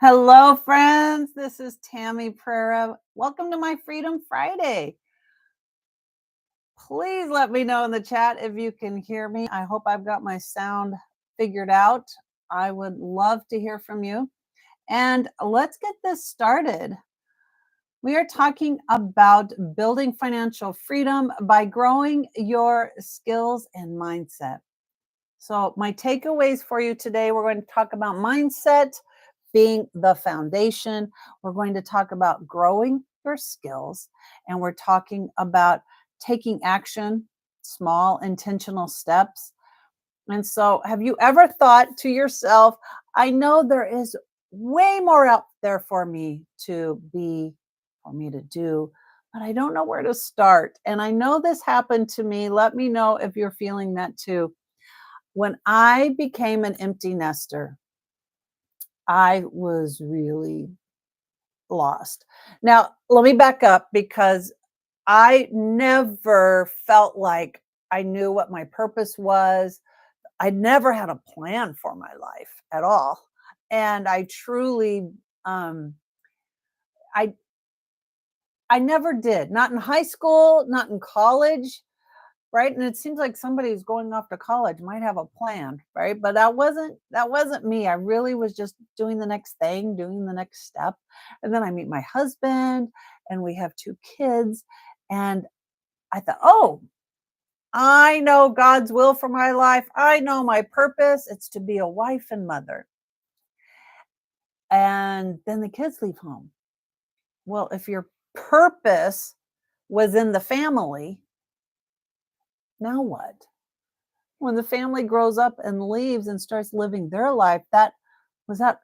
Hello, friends. This is Tammy Prera. Welcome to my Freedom Friday. Please let me know in the chat if you can hear me. I hope I've got my sound figured out. I would love to hear from you. And let's get this started. We are talking about building financial freedom by growing your skills and mindset. So, my takeaways for you today, we're going to talk about mindset being the foundation. We're going to talk about growing your skills, and we're talking about taking action, small intentional steps. And so, have you ever thought to yourself, I know there is way more out there for me to be, for me to do, but I don't know where to start. And I know this happened to me. Let me know if you're feeling that too. When I became an empty nester, I was really lost. Now, let me back up because I never felt like I knew what my purpose was. I never had a plan for my life at all. And I truly um I I never did. Not in high school, not in college. Right? And it seems like somebody who's going off to college might have a plan, right? But that wasn't me. I really was just doing the next thing, doing the next step. And then I meet my husband and we have two kids. And I thought, oh, I know God's will for my life. I know my purpose. It's to be a wife and mother. And then the kids leave home. Well, if your purpose was in the family, now what? When the family grows up and leaves and starts living their life, that was that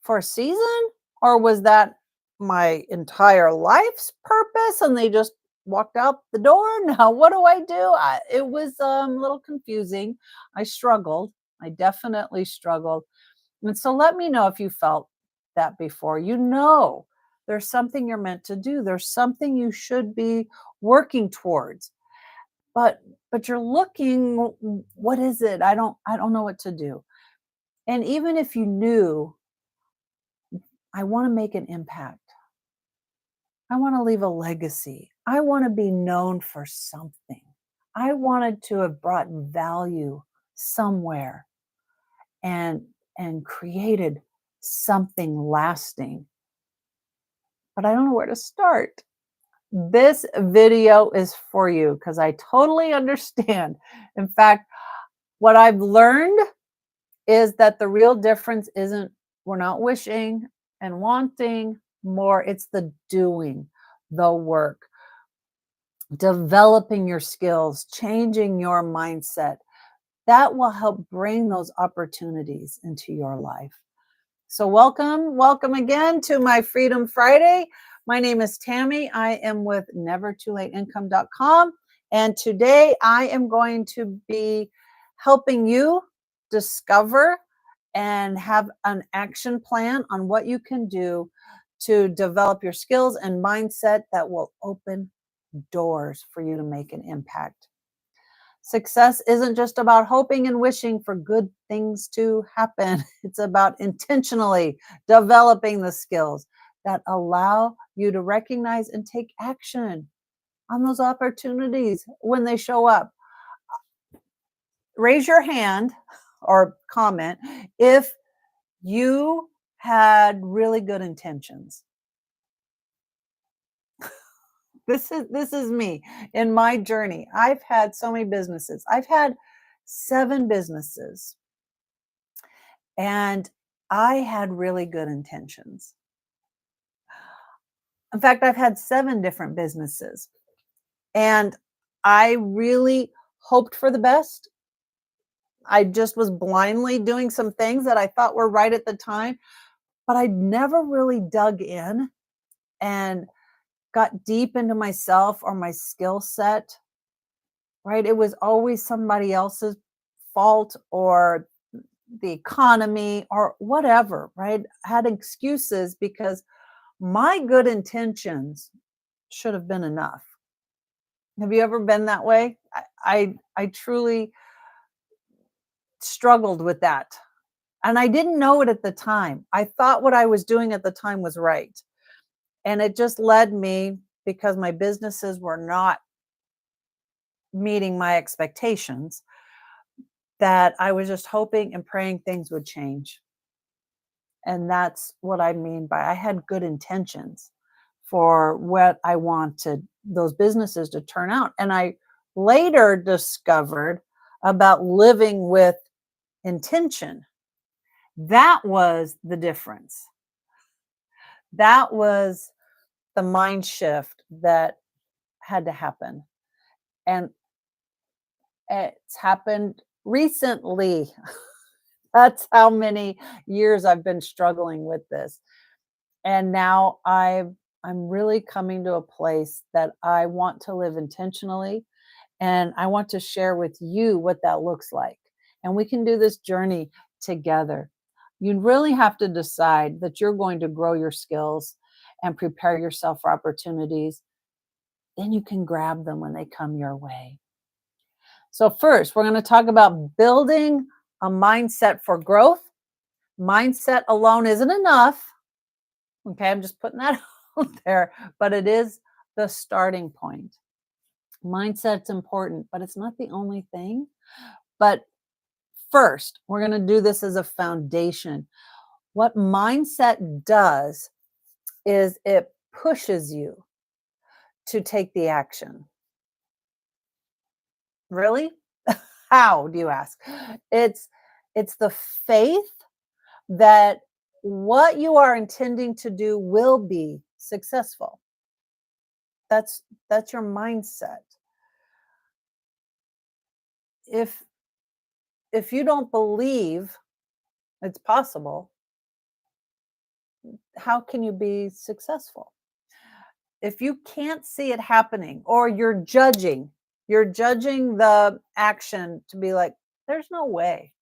for a season, or was that my entire life's purpose and they just walked out the door? Now what do I do? It was a little confusing. I struggled. I definitely struggled. And so let me know if you felt that before. There's something you're meant to do. There's something you should be working towards. But you're looking, what is it? I don't know what to do. And even if you knew, I want to make an impact. I want to leave a legacy. I want to be known for something. I wanted to have brought value somewhere and created something lasting. But I don't know where to start. This video is for you because I totally understand. In fact, what I've learned is that the real difference isn't, we're not wishing and wanting more, it's the doing, the work, developing your skills, changing your mindset. That will help bring those opportunities into your life. So welcome again to my Freedom Friday. My name is Tammy. I am with nevertoolateincome.com. And today I am going to be helping you discover and have an action plan on what you can do to develop your skills and mindset that will open doors for you to make an impact. Success isn't just about hoping and wishing for good things to happen. It's about intentionally developing the skills that allow you to recognize and take action on those opportunities when they show up. Raise your hand or comment if you had really good intentions. This is me in my journey. I've had so many businesses. I've had 7 businesses. And I had really good intentions. In fact, I've had 7 different businesses. And I really hoped for the best. I just was blindly doing some things that I thought were right at the time, but I never really dug in and got deep into myself or my skill set, right? It was always somebody else's fault or the economy or whatever, right? I had excuses because my good intentions should have been enough. Have you ever been that way? I truly struggled with that. And I didn't know it at the time. I thought what I was doing at the time was right. And it just led me, because my businesses were not meeting my expectations, that I was just hoping and praying things would change. And that's what I mean by I had good intentions for what I wanted those businesses to turn out. And I later discovered about living with intention. That was the difference. That was the mind shift that had to happen. And it's happened recently. That's how many years I've been struggling with this. And now I'm really coming to a place that I want to live intentionally, and I want to share with you what that looks like. And we can do this journey together. You really have to decide that you're going to grow your skills and prepare yourself for opportunities. Then you can grab them when they come your way. So, first, we're going to talk about building a mindset for growth. Mindset alone isn't enough. Okay, I'm just putting that out there, but it is the starting point. Mindset's important, but it's not the only thing. But first, we're going to do this as a foundation. What mindset does is it pushes you to take the action. Really? How, do you ask? It's it's the faith that what you are intending to do will be successful. That's your mindset. If if you don't believe it's possible, how can you be successful? If you can't see it happening, or you're judging the action to be like, there's no way,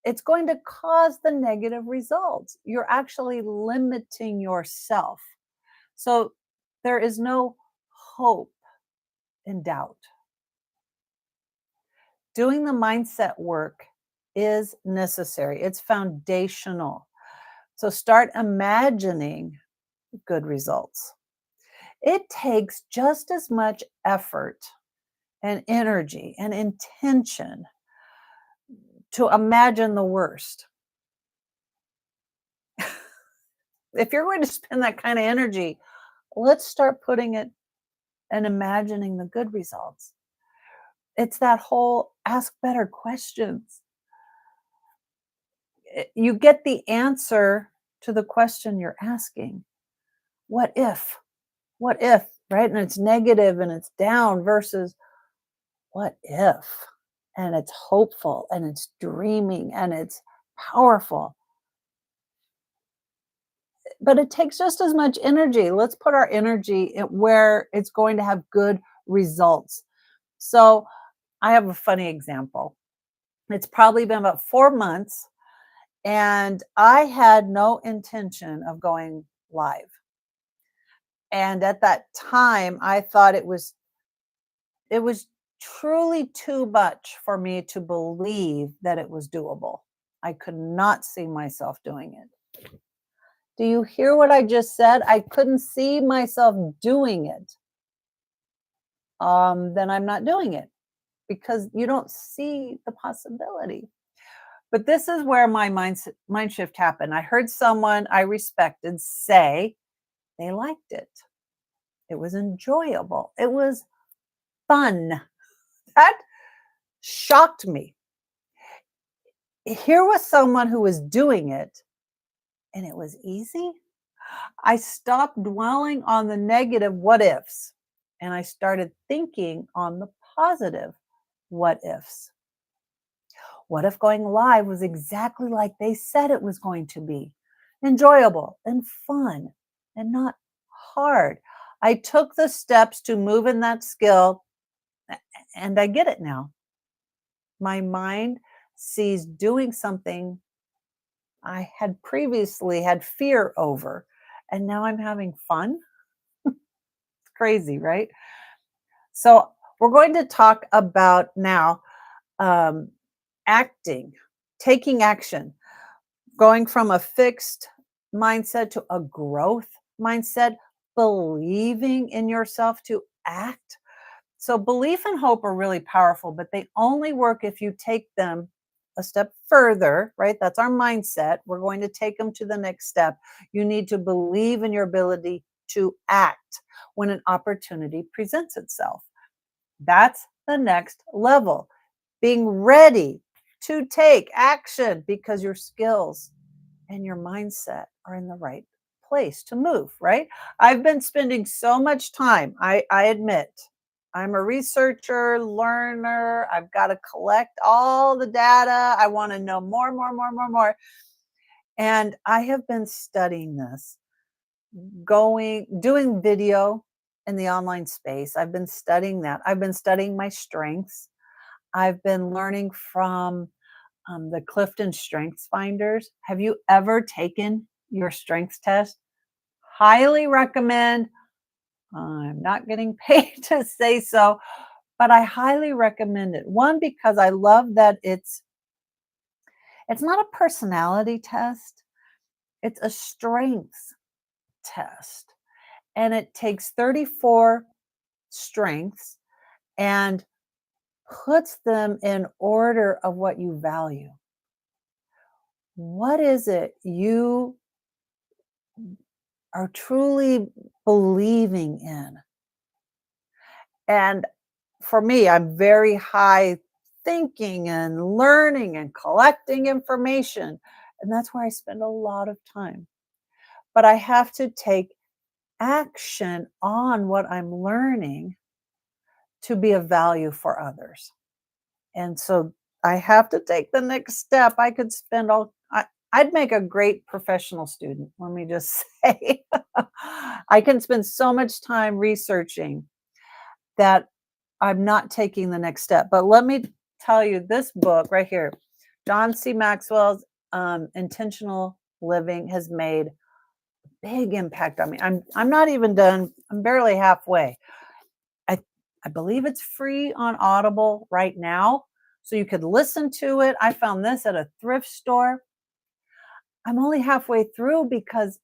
it's going to cause the negative results. You're actually limiting yourself. So there is no hope in doubt. Doing the mindset work is necessary, it's foundational. So start imagining good results. It takes just as much effort and energy and intention to imagine the worst. If you're going to spend that kind of energy, let's start putting it and imagining the good results. It's that whole ask better questions. You get the answer to the question you're asking. What if? What if, right? And it's negative and it's down versus what if? And it's hopeful and it's dreaming and it's powerful. But it takes just as much energy. Let's put our energy where it's going to have good results. So I have a funny example. It's probably been about 4 months, and I had no intention of going live. And at that time, I thought it was truly too much for me to believe that it was doable. I could not see myself doing it. Do you hear what I just said? I couldn't see myself doing it. Then I'm not doing it, because you don't see the possibility. But this is where my mind shift happened. I heard someone I respected say they liked it. It was enjoyable. It was fun. That shocked me. Here was someone who was doing it and it was easy. I stopped dwelling on the negative what ifs and I started thinking on the positive what ifs. What if going live was exactly like they said it was going to be? Enjoyable and fun and not hard. I took the steps to move in that skill and I get it now. My mind sees doing something I had previously had fear over, and now I'm having fun. It's crazy, right? So, we're going to talk about now um, acting taking action, going from a fixed mindset to a growth mindset, believing in yourself to act. So, belief and hope are really powerful, but they only work if you take them a step further, right? That's our mindset. We're going to take them to the next step. You need to believe in your ability to act when an opportunity presents itself. That's the next level. Being ready to take action because your skills and your mindset are in the right place to move, right? I've been spending so much time, I admit. I'm a researcher, learner. I've got to collect all the data. I want to know more, more, more, more, more. And I have been studying this, doing video in the online space. I've been studying that. I've been studying my strengths. I've been learning from the Clifton Strengths Finders. Have you ever taken your strengths test? Highly recommend. I'm not getting paid to say so, but I highly recommend it. One, because I love that it's not a personality test, it's a strengths test. And it takes 34 strengths and puts them in order of what you value. What is it you are truly believing in? And for me, I'm very high thinking and learning and collecting information. And that's where I spend a lot of time. But I have to take action on what I'm learning to be of value for others. And so I have to take the next step. I could spend I'd make a great professional student. Let me just say, I can spend so much time researching that I'm not taking the next step. But let me tell you, this book right here, John C. Maxwell's Intentional Living, has made a big impact on me. I'm not even done. I'm barely halfway. I I believe it's free on Audible right now, so you could listen to it. I found this at a thrift store. I'm only halfway through because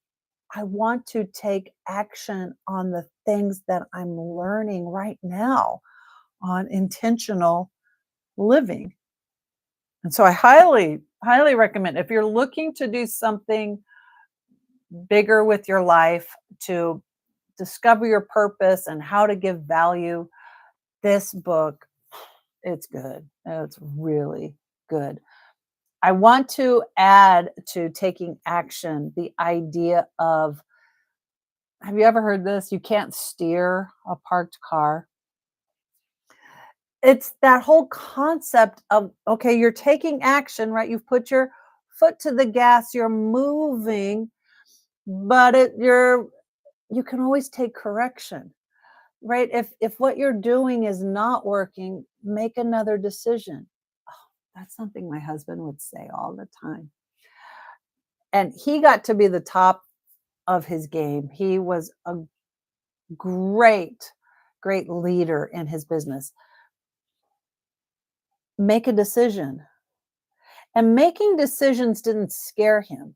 I want to take action on the things that I'm learning right now on intentional living. And so I highly, highly recommend, if you're looking to do something bigger with your life, to discover your purpose and how to give value, this book, it's good. It's really good. I want to add to taking action the idea of, have you ever heard this? You can't steer a parked car. It's that whole concept of, okay, you're taking action, right? You've put your foot to the gas, you're moving, but you can always take correction, right? If what you're doing is not working, make another decision. Oh, that's something my husband would say all the time. And he got to be the top of his game. He was a great, great leader in his business. Make a decision. And making decisions didn't scare him.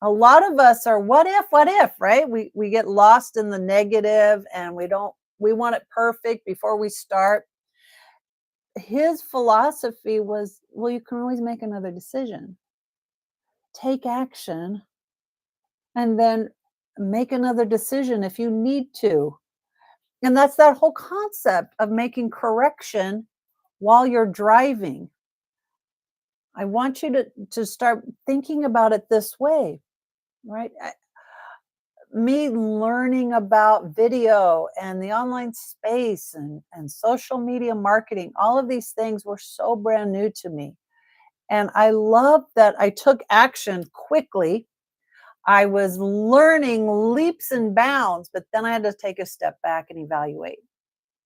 A lot of us are what if, right? We get lost in the negative and we want it perfect before we start. His philosophy was, well, you can always make another decision. Take action and then make another decision if you need to. And that's that whole concept of making correction while you're driving. I want you to start thinking about it this way, right? Me learning about video and the online space and social media marketing, all of these things were so brand new to me. And I love that I took action quickly. I was learning leaps and bounds, but then I had to take a step back and evaluate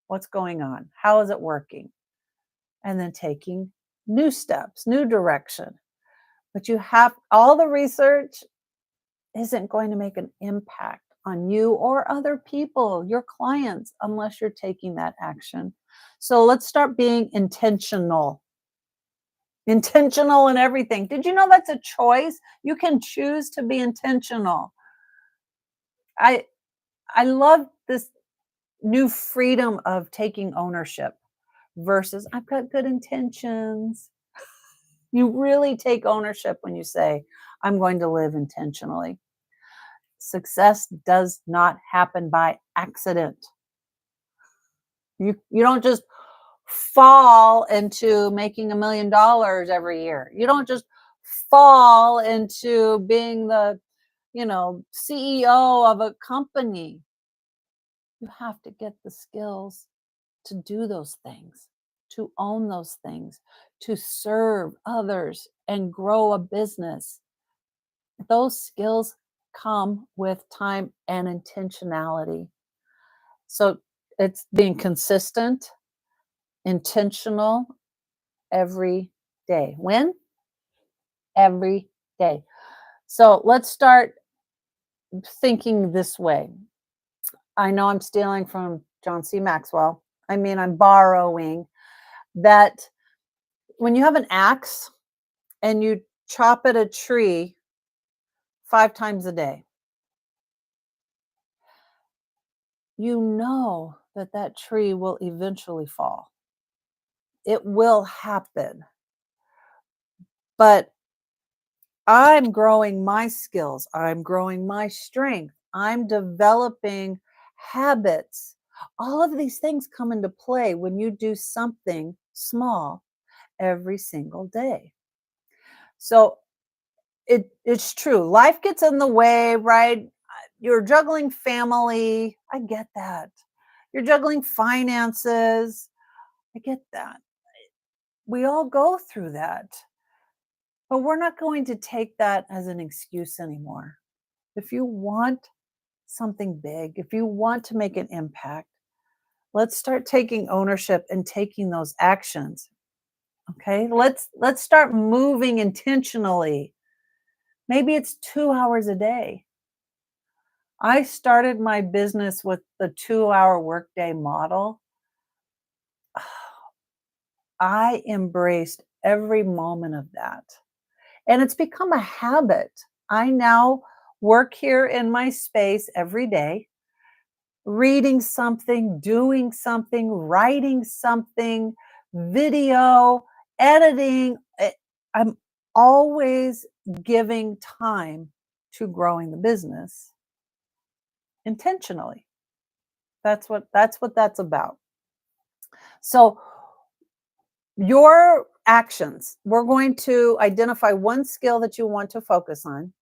what's going on. How is it working? And then taking new steps, new direction. But you have all the research isn't going to make an impact on you or other people, your clients, unless you're taking that action. So let's start being intentional. Intentional in everything. Did you know that's a choice? You can choose to be intentional. I I love this new freedom of taking ownership versus I've got good intentions. You really take ownership when you say, I'm going to live intentionally. Success does not happen by accident. You don't just fall into making $1 million every year. You don't just fall into being the, CEO of a company. You have to get the skills to do those things, to own those things, to serve others and grow a business. Those skills come with time and intentionality. So it's being consistent, intentional every day. When? Every day. So let's start thinking this way. I know I'm stealing from John C. Maxwell. I mean, I'm borrowing that when you have an axe and you chop at a tree 5 times a day, you know that that tree will eventually fall. It will happen. But I'm growing my skills. I'm growing my strength. I'm developing habits. All of these things come into play when you do something small every single day. So it's true. Life gets in the way, right? You're juggling family. I get that. You're juggling finances. I get that. We all go through that. But we're not going to take that as an excuse anymore. If you want something big, if you want to make an impact, let's start taking ownership and taking those actions. Okay? Let's start moving intentionally. Maybe it's 2 hours a day. I started my business with the 2-hour workday model. I embraced every moment of that. And it's become a habit. I now work here in my space every day, reading something, doing something, writing something, video, editing. I'm always giving time to growing the business intentionally. That's what that's about. So your actions, we're going to identify one skill that you want to focus on.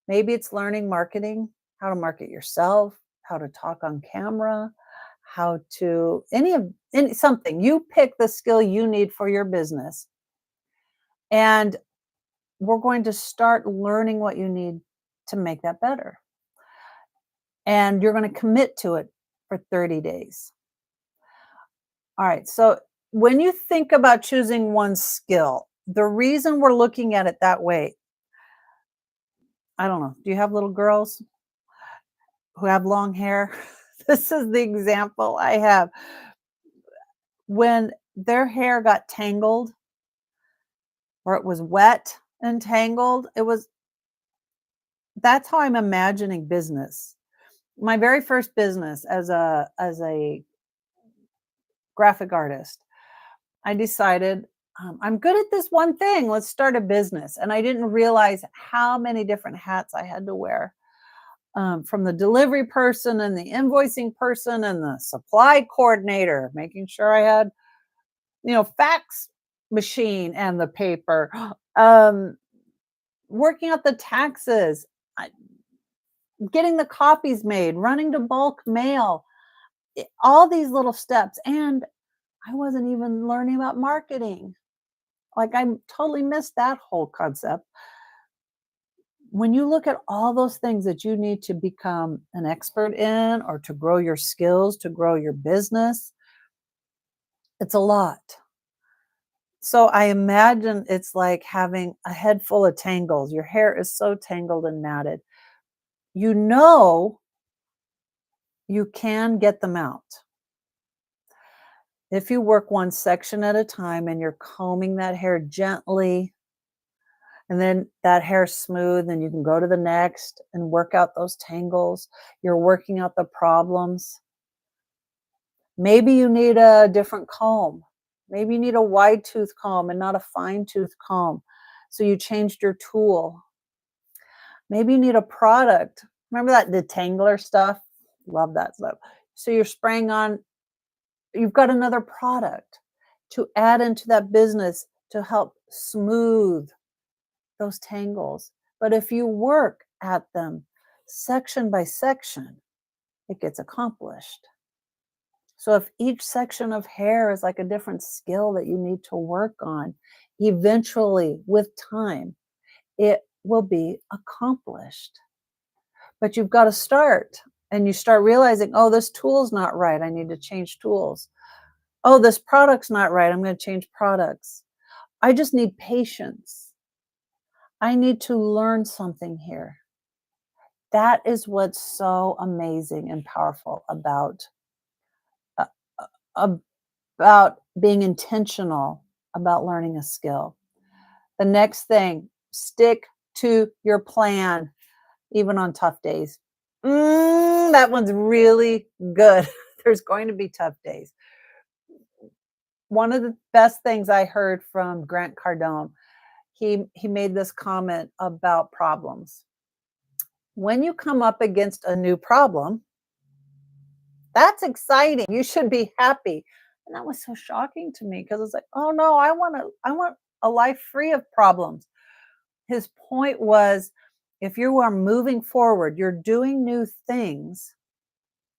Maybe it's learning marketing, how to market yourself, how to talk on camera, how to any something. You pick the skill you need for your business. And we're going to start learning what you need to make that better. And you're going to commit to it for 30 days. All right. So when you think about choosing one skill, the reason we're looking at it that way, I don't know. Do you have little girls who have long hair? This is the example I have. When their hair got tangled or it was wet and tangled, that's how I'm imagining business. My very first business as a graphic artist, I decided I'm good at this one thing. Let's start a business. And I didn't realize how many different hats I had to wear, from the delivery person and the invoicing person and the supply coordinator, making sure I had, fax machine and the paper, working out the taxes, getting the copies made, running to bulk mail, all these little steps. And I wasn't even learning about marketing. Like I totally missed that whole concept. When you look at all those things that you need to become an expert in or to grow your skills, to grow your business, it's a lot. So I imagine it's like having a head full of tangles. Your hair is so tangled and matted. You know you can get them out. If you work one section at a time and you're combing that hair gently, and then that hair's smooth, and you can go to the next and work out those tangles. You're working out the problems. Maybe you need a different comb. Maybe you need a wide tooth comb and not a fine tooth comb. So you changed your tool. Maybe you need a product. Remember that detangler stuff? Love that stuff. So you're spraying on, you've got another product to add into that business to help smooth those tangles. But if you work at them section by section, it gets accomplished. So if each section of hair is like a different skill that you need to work on, eventually with time, it will be accomplished. But you've got to start, and you start realizing, oh, this tool's not right. I need to change tools. Oh, this product's not right. I'm going to change products. I just need patience. I need to learn something here. That is what's so amazing and powerful uh, about being intentional about learning a skill. The next thing, stick to your plan, even on tough days. That one's really good. There's going to be tough days. One of the best things I heard from Grant Cardone, he made this comment about problems. When you come up against a new problem, that's exciting. You should be happy. And that was so shocking to me because it's like, oh no, I want a life free of problems. His point was, if you are moving forward, you're doing new things,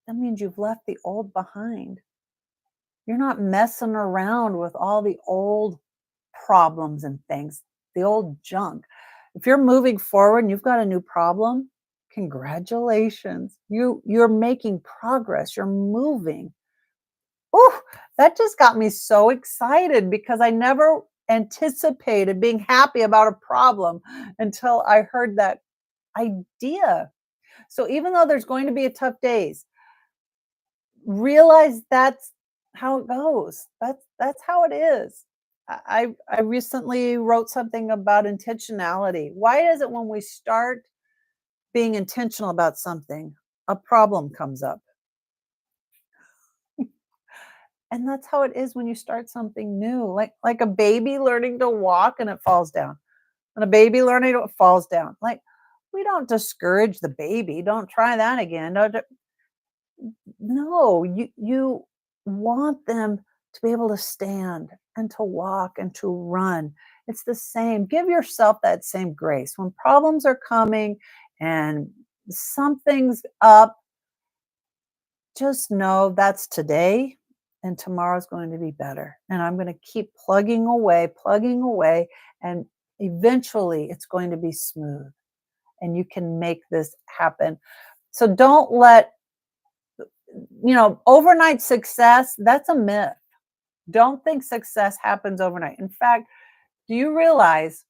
that means you've left the old behind. You're not messing around with all the old problems and things, the old junk. If you're moving forward and you've got a new problem, congratulations. You're making progress. You're moving. Ooh, that just got me so excited because I never anticipated being happy about a problem until I heard that idea. So even though there's going to be a tough days, realize that's how it goes. That's how it is. I recently wrote something about intentionality. Why is it when we start being intentional about something, a problem comes up? And that's how it is when you start something new, like a baby learning to walk and it falls down. And a baby learning to falls down. Like, we don't discourage the baby. Don't try that again. No, you want them to be able to stand and to walk and to run. It's the same. Give yourself that same grace. When problems are coming and something's up, just know that's today and tomorrow's going to be better. And I'm going to keep plugging away, and eventually it's going to be smooth and you can make this happen. So don't let, overnight success, that's a myth. Don't think success happens overnight. In fact, do you realize,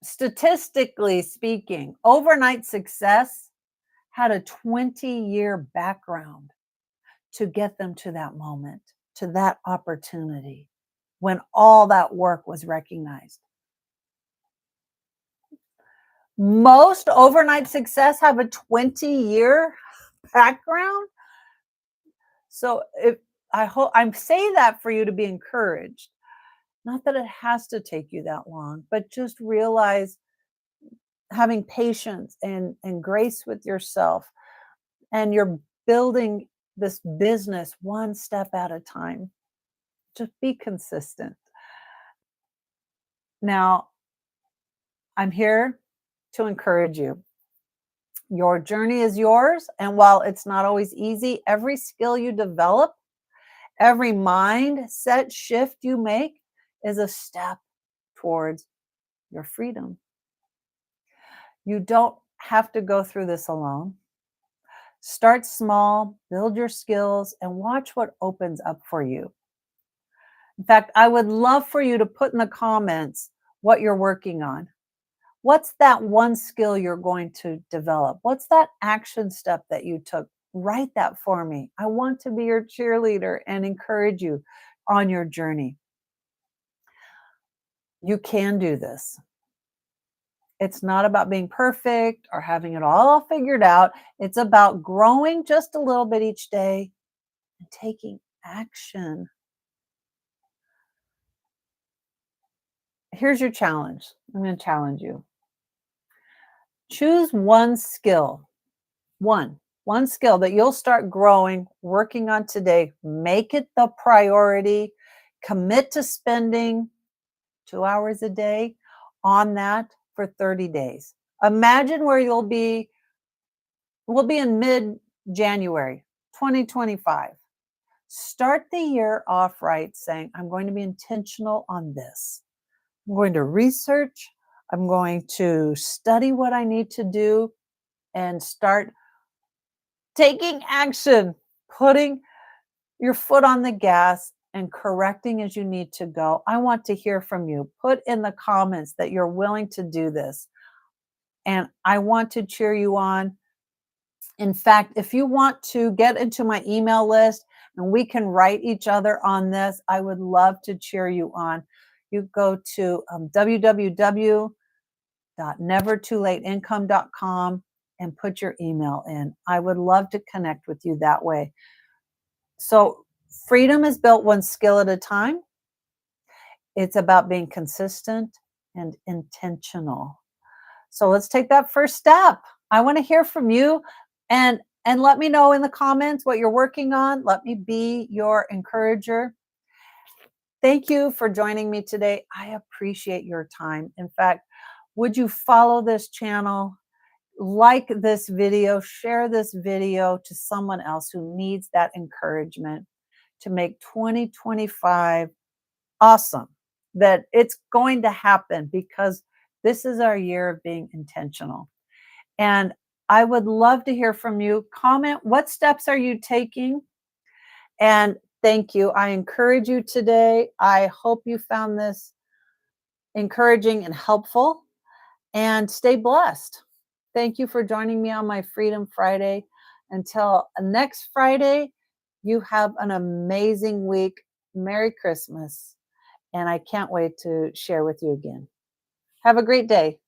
statistically speaking, overnight success had a 20-year background to get them to that moment, to that opportunity, when all that work was recognized. Most overnight success have a 20-year background. So if I hope I'm saying that for you to be encouraged. Not that it has to take you that long, but just realize, having patience and grace with yourself, and you're building this business one step at a time. Just be consistent. Now, I'm here to encourage you. Your journey is yours. And while it's not always easy, every skill you develop, every mindset shift you make is a step towards your freedom. You don't have to go through this alone. Start small, build your skills, and watch what opens up for you. In fact, I would love for you to put in the comments what you're working on. What's that one skill you're going to develop? What's that action step that you took write that for me. I want to be your cheerleader and encourage you on your journey. You can do this. It's not about being perfect or having it all figured out. It's about growing just a little bit each day and taking action. Here's your challenge. I'm going to challenge you. Choose one skill, one skill that you'll start growing, working on today. Make it the priority. Commit to spending 2 hours a day on that for 30 days. Imagine where you'll be. We'll be in mid January 2025. Start the year off right saying, I'm going to be intentional on this. I'm going to research. I'm going to study what I need to do and start taking action, putting your foot on the gas and correcting as you need to go. I want to hear from you. Put in the comments that you're willing to do this. And I want to cheer you on. In fact, if you want to get into my email list and we can write each other on this, I would love to cheer you on. You go to www.nevertoolateincome.com and put your email in. I would love to connect with you that way. So freedom is built one skill at a time. It's about being consistent and intentional. So let's take that first step. I want to hear from you and let me know in the comments what you're working on. Let me be your encourager. Thank you for joining me today. I appreciate your time. In fact, would you follow this channel, like this video, share this video to someone else who needs that encouragement to make 2025 awesome, that it's going to happen because this is our year of being intentional. And I would love to hear from you. Comment, what steps are you taking? And thank you. I encourage you today. I hope you found this encouraging and helpful. And stay blessed. Thank you for joining me on my Freedom Friday. Until next Friday, you have an amazing week. Merry Christmas. And I can't wait to share with you again. Have a great day.